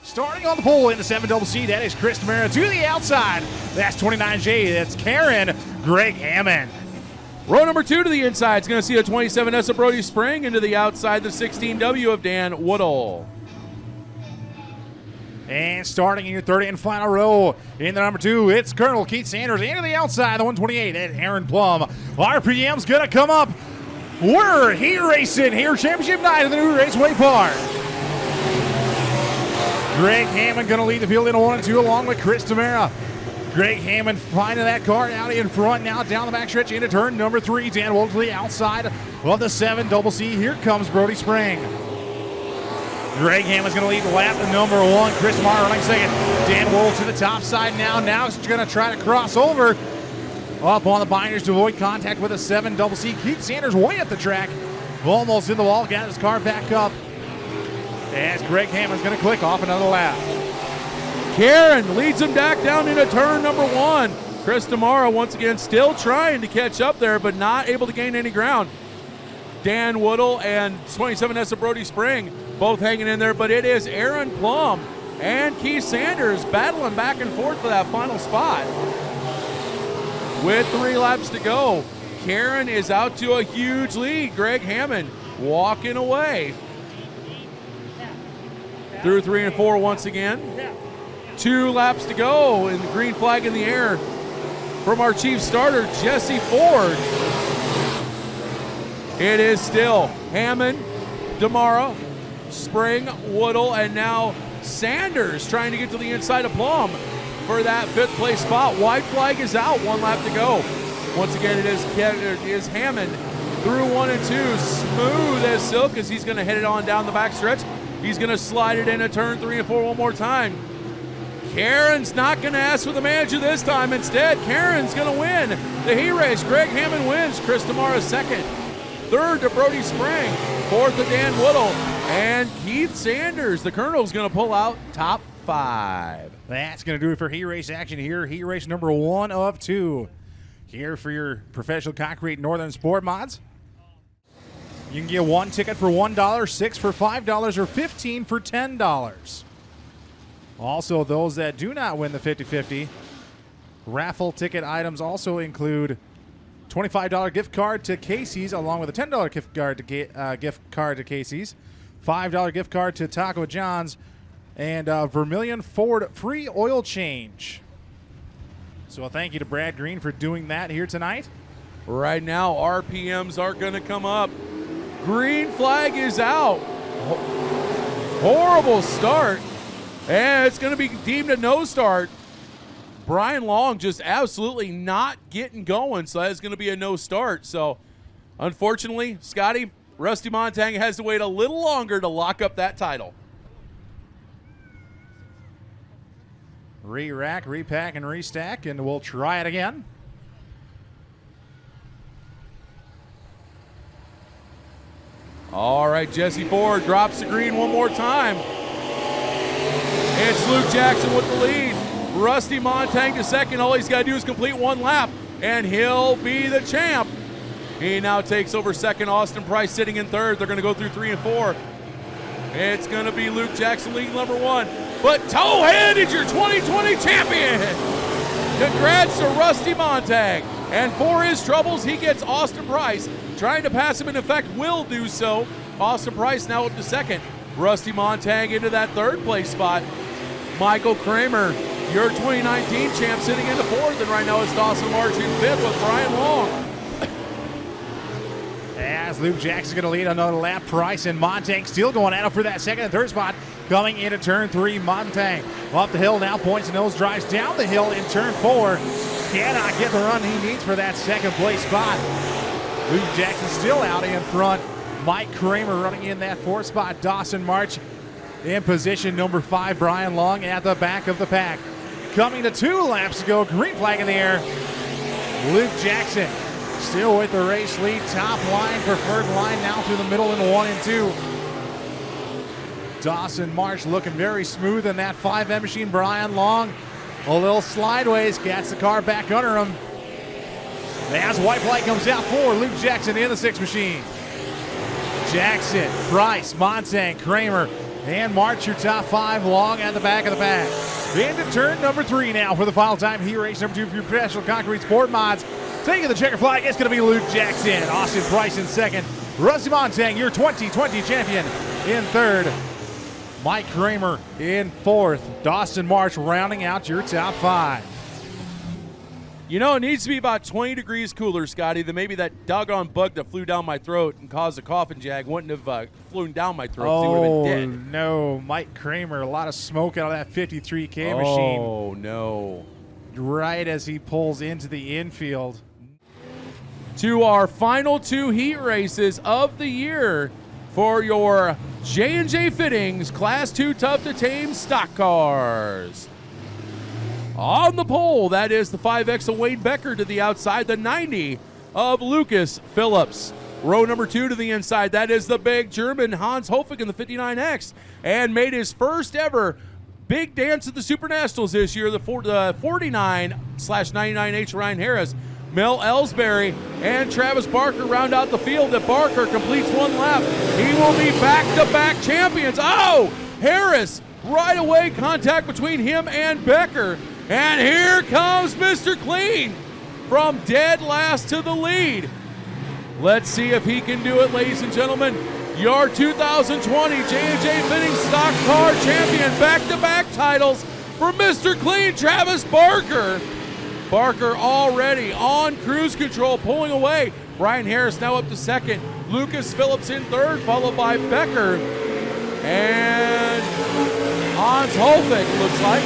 Starting on the pole in the 7CC, that is Chris Tamara to the outside. That's 29J. That's Karen Greg Hammond. Row number 2 to the inside is going to see a 27S of Brody Spring into the outside, the 16W of Dan Woodall. And starting in your third and final row in the number 2, it's Colonel Keith Sanders into the outside, the 128. That's Aaron Plum. RPM's going to come up. We're here racing here, championship night of the new Raceway Park. Greg Hammond going to lead the field in 1 and 2 along with Chris Tamara. Greg Hammond finding that car out in front now down the backstretch into turn number 3. Dan Woodall to the outside of the 7CC. Here comes Brody Spring. Greg Hammond's going to lead lap number 1. Chris Tamara running second. Dan Woodall to the top side now. Now he's going to try to cross over. Up on the binders to avoid contact with a 7CC. Keith Sanders way up the track. Almost in the wall. Got his car back up. As Greg Hammond's going to click off another lap. Karen leads him back down into turn number 1. Chris Tamara once again still trying to catch up there, but not able to gain any ground. Dan Woodall and 27S of Brody Spring both hanging in there, but it is Aaron Plum and Keith Sanders battling back and forth for that final spot. With 3 laps to go, Karen is out to a huge lead. Greg Hammond walking away. Through 3 and 4 once again. 2 laps to go, and the green flag in the air from our chief starter, Jesse Ford. It is still Hammond, Damara, Spring, Woodall, and now Sanders trying to get to the inside of Plum for that 5th place spot. White flag is out, 1 lap to go. Once again, it is Hammond through 1 and 2, smooth as silk as he's going to hit it on down the backstretch. He's going to slide it into turn 3 and 4 one more time. Karen's not going to ask for the manager this time. Instead, Karen's going to win the heat race. Greg Hammond wins. Chris Tamara second. Third to Brody Spring. Fourth to Dan Woodall. And Keith Sanders, the Colonel's going to pull out top 5. That's going to do it for heat race action here. Heat race number 1 of 2. Here for your professional concrete Northern Sportmods. You can get 1 ticket for $1, 6 for $5, or 15 for $10. Also, those that do not win the 50-50, raffle ticket items also include $25 gift card to Casey's, along with a $10 gift card to Casey's, $5 gift card to Taco John's, and Vermilion Ford free oil change. So thank you to Brad Green for doing that here tonight. Right now, RPMs are going to come up. Green flag is out. Horrible start. And it's going to be deemed a no start. Brian Long just absolutely not getting going, so that's going to be a no start. So, unfortunately, Scotty, Rusty Montang has to wait a little longer to lock up that title. Re-rack, repack, and restack, and we'll try it again. All right, Jesse Ford drops the green one more time. It's Luke Jackson with the lead. Rusty Montang to second. All he's got to do is complete 1 lap, and he'll be the champ. He now takes over second. Austin Price sitting in third. They're going to go through 3 and 4. It's going to be Luke Jackson leading number 1. But Towhead is your 2020 champion. Congrats to Rusty Montang. And for his troubles, he gets Austin Price. Trying to pass him, and in fact will do so. Austin Price now up to second. Rusty Montang into that 3rd place spot. Michael Kramer, your 2019 champ, sitting into 4th, and right now it's Dawson March in 5th with Brian Long. As Luke Jackson's going to lead another lap, Price and Montang still going at it for that 2nd and 3rd spot. Coming into turn 3, Montang off the hill now, points and nose drives down the hill in turn 4. Cannot get the run he needs for that 2nd place spot. Luke Jackson still out in front. Mike Kramer running in that 4th spot. Dawson March in position number 5. Brian Long at the back of the pack. Coming to 2 laps to go. Green flag in the air. Luke Jackson still with the race lead. Top line, preferred line now through the middle in 1 and 2. Dawson March looking very smooth in that 5M machine. Brian Long a little slideways. Gets the car back under him. As white flag comes out for Luke Jackson in the 6 machine. Jackson, Price, Montang, Kramer and march your top 5 long at the back of the pack. Into turn number 3 now for the final time here, race number 2 for your professional concrete sport mods. Taking the checker flag, it's going to be Luke Jackson. Austin Price in second. Rusty Montang, your 2020 champion, in third. Mike Kramer in fourth. Dawson Marsh rounding out your top 5. You know, it needs to be about 20 degrees cooler, Scotty, than maybe that doggone bug that flew down my throat and caused a cough jag wouldn't have flown down my throat. He would have been dead. No, Mike Kramer, a lot of smoke out of that 53K machine. Oh, no. Right as he pulls into the infield. To our final 2 heat races of the year for your J&J Fittings Class 2 Tough to Tame stock cars. On the pole, that is the 5X of Wade Becker to the outside, the 90 of Lucas Phillips. Row number 2 to the inside, that is the big German Hans Hofig in the 59X, and made his first ever big dance at the Super Nationals this year, the 49/99H Ryan Harris. Mel Ellsbury and Travis Barker round out the field. That Barker completes 1 lap. He will be back-to-back champions. Oh, Harris, right away contact between him and Becker. And here comes Mr. Clean from dead last to the lead. Let's see if he can do it, ladies and gentlemen. Your 2020 J&J Fittings Stock Car Champion, back-to-back titles for Mr. Clean, Travis Barker. Barker already on cruise control, pulling away. Ryan Harris now up to second. Lucas Phillips in third, followed by Becker. And Hans Holfig, looks like.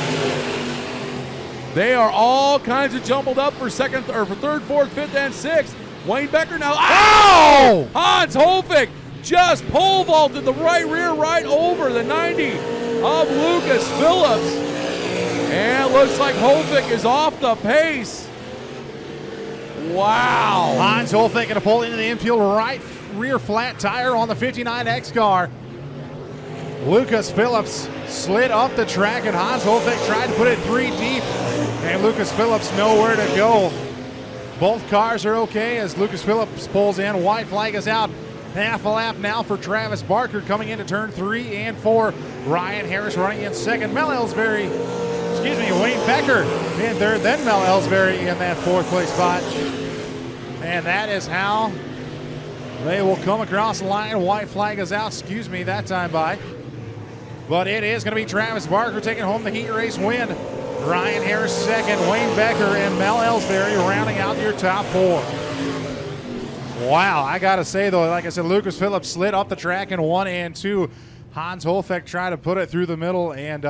They are all kinds of jumbled up for second, or for third, fourth, fifth, and sixth. Wayne Becker now. Oh! Hans Holfig just pole vaulted the right rear right over the 90 of Lucas Phillips. And it looks like Holfig is off the pace. Wow. Hans Holfig going to pull into the infield, right rear flat tire on the 59X car. Lucas Phillips slid up the track, and Hans Holfig tried to put it 3 deep, and Lucas Phillips nowhere to go. Both cars are okay as Lucas Phillips pulls in. White flag is out. Half a lap now for Travis Barker coming into turn 3 and 4. Ryan Harris running in second. Wayne Becker in third, then Mel Ellsbury in that 4th place spot. And that is how they will come across the line. White flag is out, that time by. But it is going to be Travis Barker taking home the heat race win. Ryan Harris second, Wayne Becker and Mel Ellsbury rounding out your top 4. Wow, I got to say, though, like I said, Lucas Phillips slid up the track in 1 and 2. Hans Holfig tried to put it through the middle, and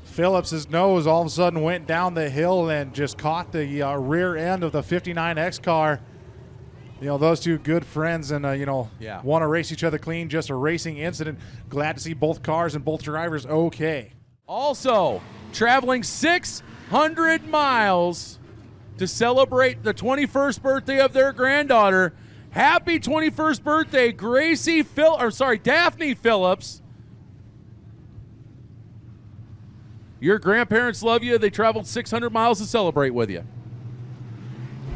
Phillips's nose all of a sudden went down the hill and just caught the rear end of the 59X car. You know, those two good friends and, want to race each other clean, just a racing incident. Glad to see both cars and both drivers okay. Also, traveling 600 miles to celebrate the 21st birthday of their granddaughter. Happy 21st birthday, Daphne Phillips. Your grandparents love you. They traveled 600 miles to celebrate with you.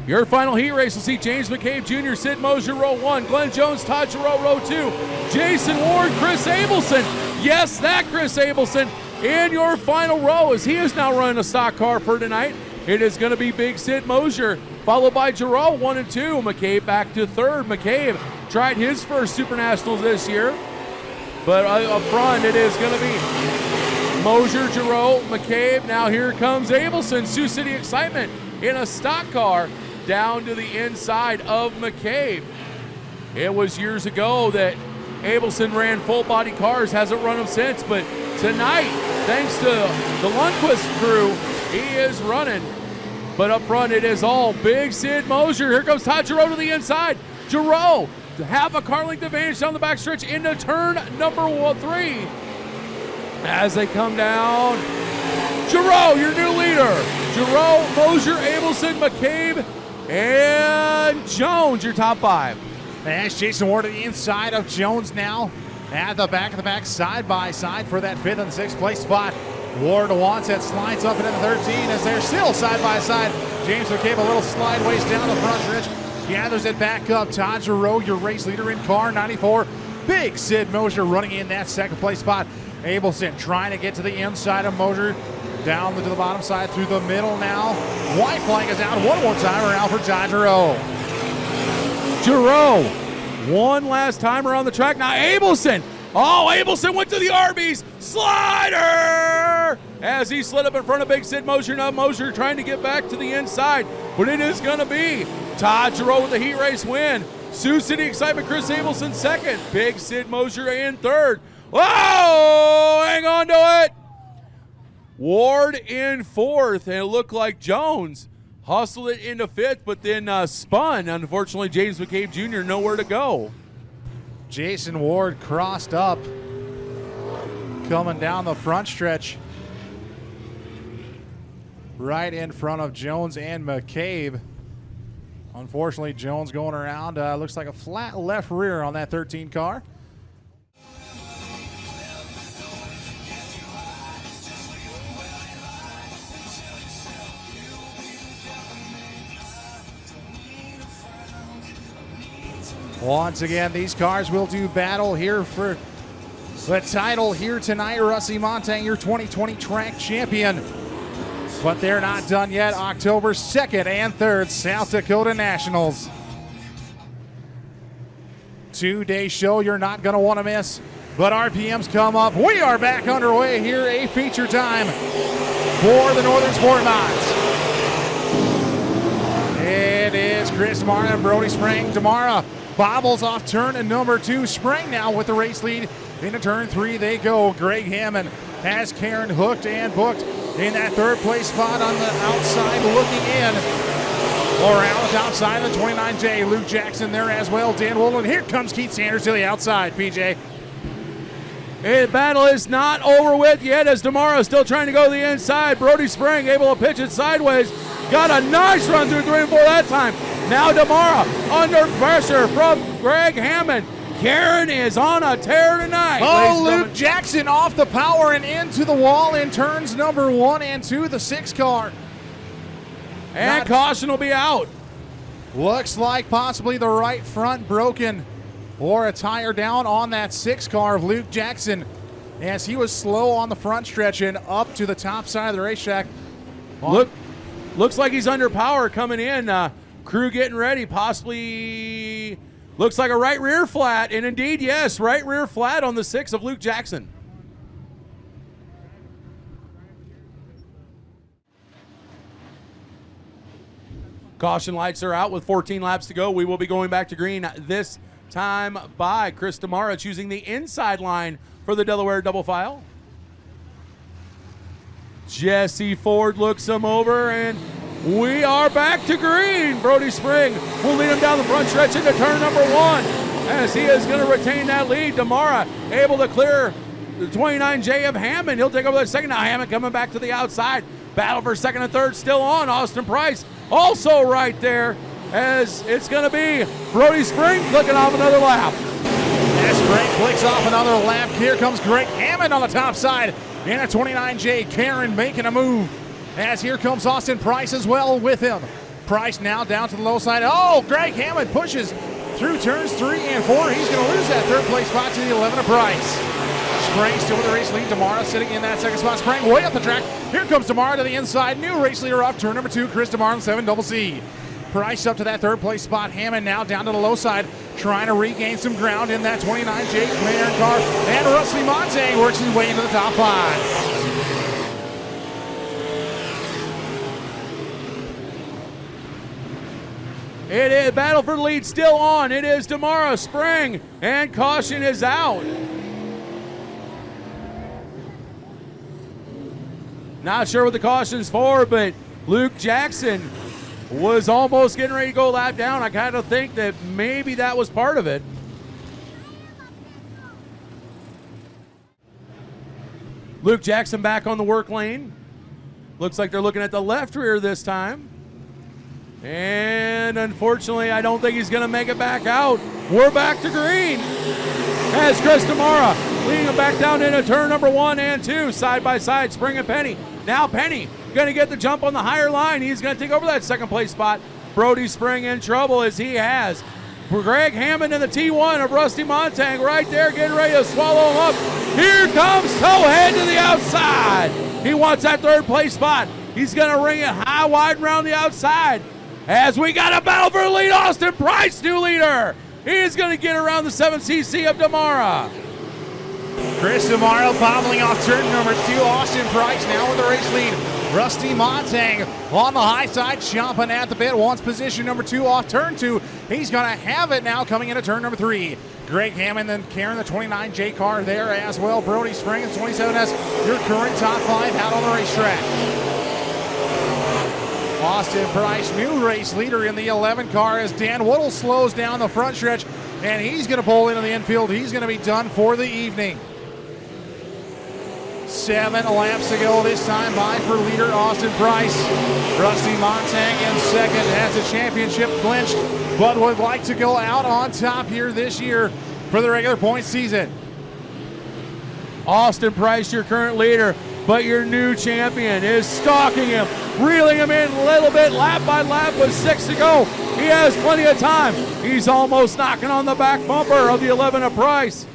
Your final heat race will see James McCabe Jr., Sid Mosier, row 1, Glenn Jones, Todd Giroux, row 2, Jason Ward, Chris Abelson. Yes, that Chris Abelson in your final row as he is now running a stock car for tonight. It is going to be Big Sid Mosier, followed by Giroux, 1 and 2. McCabe back to third. McCabe tried his first Super Nationals this year, but up front it is going to be Mosier, Giroux, McCabe. Now here comes Abelson, Sioux City Excitement in a stock car down to the inside of McCabe. It was years ago that Abelson ran full body cars, hasn't run them since, but tonight, thanks to the Lundquist crew, he is running. But up front, it is all Big Sid Mosier. Here comes Todd Giroux to the inside. Giroux to have a car length advantage down the backstretch into turn number 3. As they come down, Giroux, your new leader. Giroux, Mosier, Abelson, McCabe, and Jones, your top 5. That's Jason Ward to the inside of Jones now. At the back of the pack, side by side for that 5th and 6th place spot. Ward wants it, slides up into the 13 as they're still side by side. James McCabe a little slideways down the front stretch. Gathers it back up. Todd Giroux, your race leader in car 94. Big Sid Mosier running in that second place spot. Abelson trying to get to the inside of Mosier. Down to the bottom side through the middle now. White flag is out one more time around for Ty Giroux. Giroux, one last time around the track. Now Abelson. Oh, Abelson went to the Arby's. Slider! As he slid up in front of Big Sid Mosier. Now Mosier trying to get back to the inside. But it is going to be Todd Giroux with the heat race win. Sioux City Excitement, Chris Abelson second. Big Sid Mosier in third. Whoa! Hang on to it. Ward in fourth, and it looked like Jones hustled it into fifth, but then spun. Unfortunately, James McCabe Jr. nowhere to go. Jason Ward crossed up, coming down the front stretch, right in front of Jones and McCabe. Unfortunately, Jones going around. Looks like a flat left rear on that 13 car. Once again, these cars will do battle here for the title here tonight. Rusty Montang, your 2020 track champion. But they're not done yet. October 2nd and 3rd, South Dakota Nationals. 2-day show you're not going to want to miss. But RPMs come up. We are back underway here. A feature time for the Northern Sportmods. It is Chris Demara and Brody Spring. Demara bobbles off turn number 2. Spring now with the race lead. Into turn 3 they go. Greg Hammond has Karen hooked and booked in that third place spot on the outside looking in. Around the outside of the 29J. Luke Jackson there as well. Dan Wolin. Here comes Keith Sanders to the outside, PJ. The battle is not over with yet as Demara still trying to go to the inside. Brody Spring able to pitch it sideways. Got a nice run through 3 and 4 that time. Now Demara under pressure from Greg Hammond. Karen is on a tear tonight. Oh, Luke Jackson off the power and into the wall in turns number 1 and 2, the 6 car. And caution will be out. Looks like possibly the right front broken or a tire down on that 6 car of Luke Jackson as he was slow on the front stretch and up to the top side of the racetrack. Looks like he's under power coming in. Crew getting ready, possibly looks like a right rear flat, and indeed, yes, right rear flat on the 6 of Luke Jackson. Caution lights are out with 14 laps to go. We will be going back to green this time by Chris Demara choosing the inside line for the Delaware double file. Jesse Ford looks him over, and we are back to green. Brody Spring will lead him down the front stretch into turn number 1 as he is going to retain that lead. Demara able to clear the 29J of Hammond. He'll take over that second. Now Hammond coming back to the outside. Battle for second and third still on. Austin Price also right there as it's going to be Brody Spring clicking off another lap. As Spring clicks off another lap, here comes Greg Hammond on the top side. And a 29J, Karen making a move. As here comes Austin Price as well with him. Price now down to the low side. Oh, Greg Hammond pushes through turns 3 and 4. He's going to lose that third place spot to the 11 of Price. Spring still with the race lead. Demara sitting in that second spot. Spring way up the track. Here comes Demara to the inside. New race leader off turn number 2, Chris Demara, 7CC. Price up to that third place spot. Hammond now down to the low side, trying to regain some ground in that 29J McLaren car. And Rusty Montang works his way into the top 5. It is battle for the lead still on. It is Demara, Spring, and caution is out. Not sure what the caution's for, but Luke Jackson was almost getting ready to go lap down. I kind of think that maybe that was part of it. Luke Jackson back on the work lane. Looks like they're looking at the left rear this time. And unfortunately, I don't think he's going to make it back out. We're back to green. As Chris Demara leading him back down into turn number 1 and 2, side by side, Spring and Penny. Now Penny going to get the jump on the higher line. He's going to take over that second place spot. Brody Spring in trouble as he has Greg Hammond in the T1 of Rusty Montang right there getting ready to swallow him up. Here comes Towhead to the outside. He wants that third place spot. He's going to ring it high, wide, around the outside. As we got a battle for the lead, Austin Price, new leader. He's going to get around the 7cc of Damara. Chris Damaro bobbling off turn number 2. Austin Price now with the race lead. Rusty Montang on the high side, chomping at the bit. Wants position number 2 off turn 2. He's going to have it now coming into turn number 3. Greg Hammond then carrying the 29J car there as well. Brody Spring and 27S, your current top 5 out on the racetrack. Austin Price, new race leader in the 11 car as Dan Woodle slows down the front stretch, and he's going to pull into the infield. He's going to be done for the evening. 7 laps to go this time by for leader Austin Price. Rusty Montang in second has the championship clinched, but would like to go out on top here this year for the regular point season. Austin Price, your current leader, but your new champion is stalking him, reeling him in a little bit, lap by lap with 6 to go. He has plenty of time. He's almost knocking on the back bumper of the 11 of Price.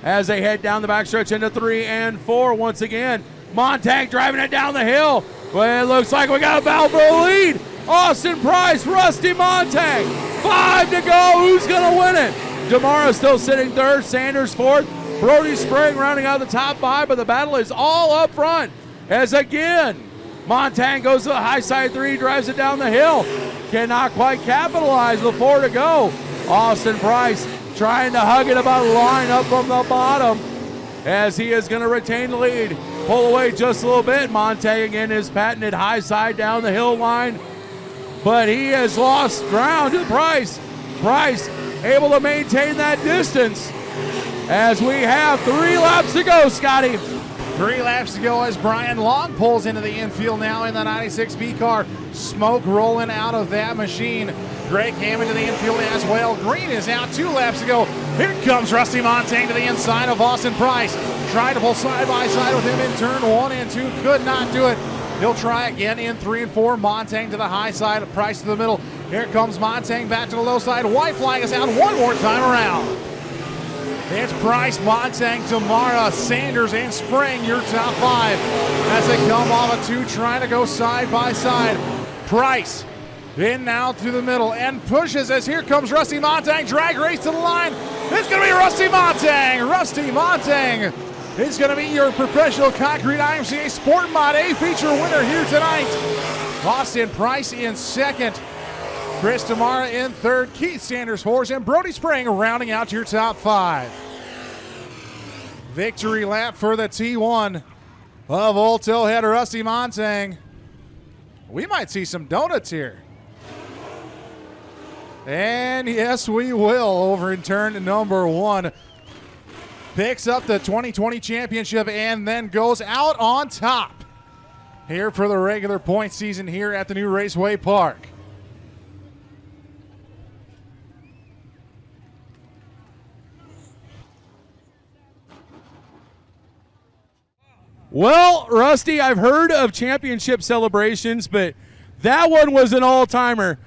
As they head down the backstretch into 3 and 4 once again. Montang driving it down the hill. Well, it looks like we got a battle for the lead. Austin Price, Rusty Montang. 5 to go. Who's going to win it? Damara still sitting third. Sanders fourth. Brody Spring rounding out the top 5, but the battle is all up front. As again, Montang goes to the high side 3, drives it down the hill. Cannot quite capitalize with 4 to go. Austin Price trying to hug it about a line up from the bottom as he is going to retain the lead. Pull away just a little bit. Montang again is patented high side down the hill line, but he has lost ground to Price. Price able to maintain that distance as we have 3 laps to go, Scotty. 3 laps to go as Brian Long pulls into the infield now in the 96B car. Smoke rolling out of that machine. Greg Hammond to the infield as well. Green is out, 2 laps to go. Here comes Rusty Montang to the inside of Austin Price. Tried to pull side by side with him in turn 1 and 2. Could not do it. He'll try again in 3 and 4. Montang to the high side, Price to the middle. Here comes Montang back to the low side. White flag is out one more time around. It's Price, Montang, Damara, Sanders, and Spring, your top 5. As they come off of 2, trying to go side by side. Price in now through the middle and pushes as here comes Rusty Montang. Drag race to the line. It's going to be Rusty Montang. Rusty Montang is going to be your professional concrete IMCA Sportmod A feature winner here tonight. Austin Price in second. Chris Damara in third. Keith Sanders fourth. And Brody Spring rounding out your top 5. Victory lap for the T1 of Old Towhead Rusty Montang. We might see some donuts here. And yes, we will over in turn number 1. Picks up the 2020 championship and then goes out on top here for the regular point season here at the new Raceway Park. Well, Rusty, I've heard of championship celebrations, but that one was an all-timer.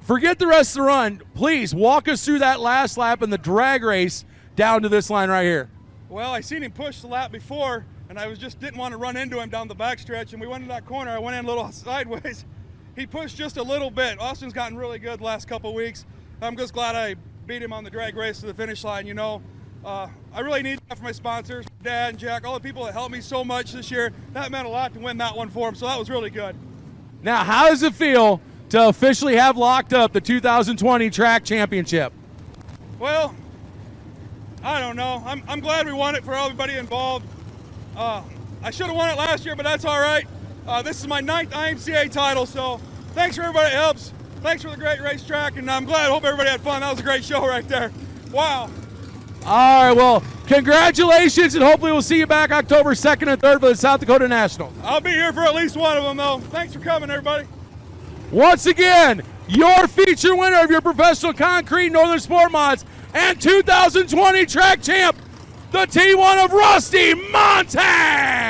Forget the rest of the run. Please walk us through that last lap in the drag race down to this line right here. Well, I seen him push the lap before, and I didn't want to run into him down the backstretch, and we went in that corner. I went in a little sideways. He pushed just a little bit. Austin's gotten really good the last couple of weeks. I'm just glad I beat him on the drag race to the finish line, you know. I really need that for my sponsors, Dad and Jack, all the people that helped me so much this year. That meant a lot to win that one for him, so that was really good. Now, how does it feel to officially have locked up the 2020 track championship? Well, I don't know. I'm glad we won it for everybody involved. I should have won it last year, but that's all right. This is my 9th IMCA title, so thanks for everybody that helps. Thanks for the great racetrack, and I'm glad. Hope everybody had fun. That was a great show right there. Wow. All right, well, congratulations, and hopefully we'll see you back October 2nd and 3rd for the South Dakota Nationals. I'll be here for at least one of them, though. Thanks for coming, everybody. Once again, your feature winner of your professional concrete Northern Sportmods and 2020 track champ, the T1 of Rusty Montang.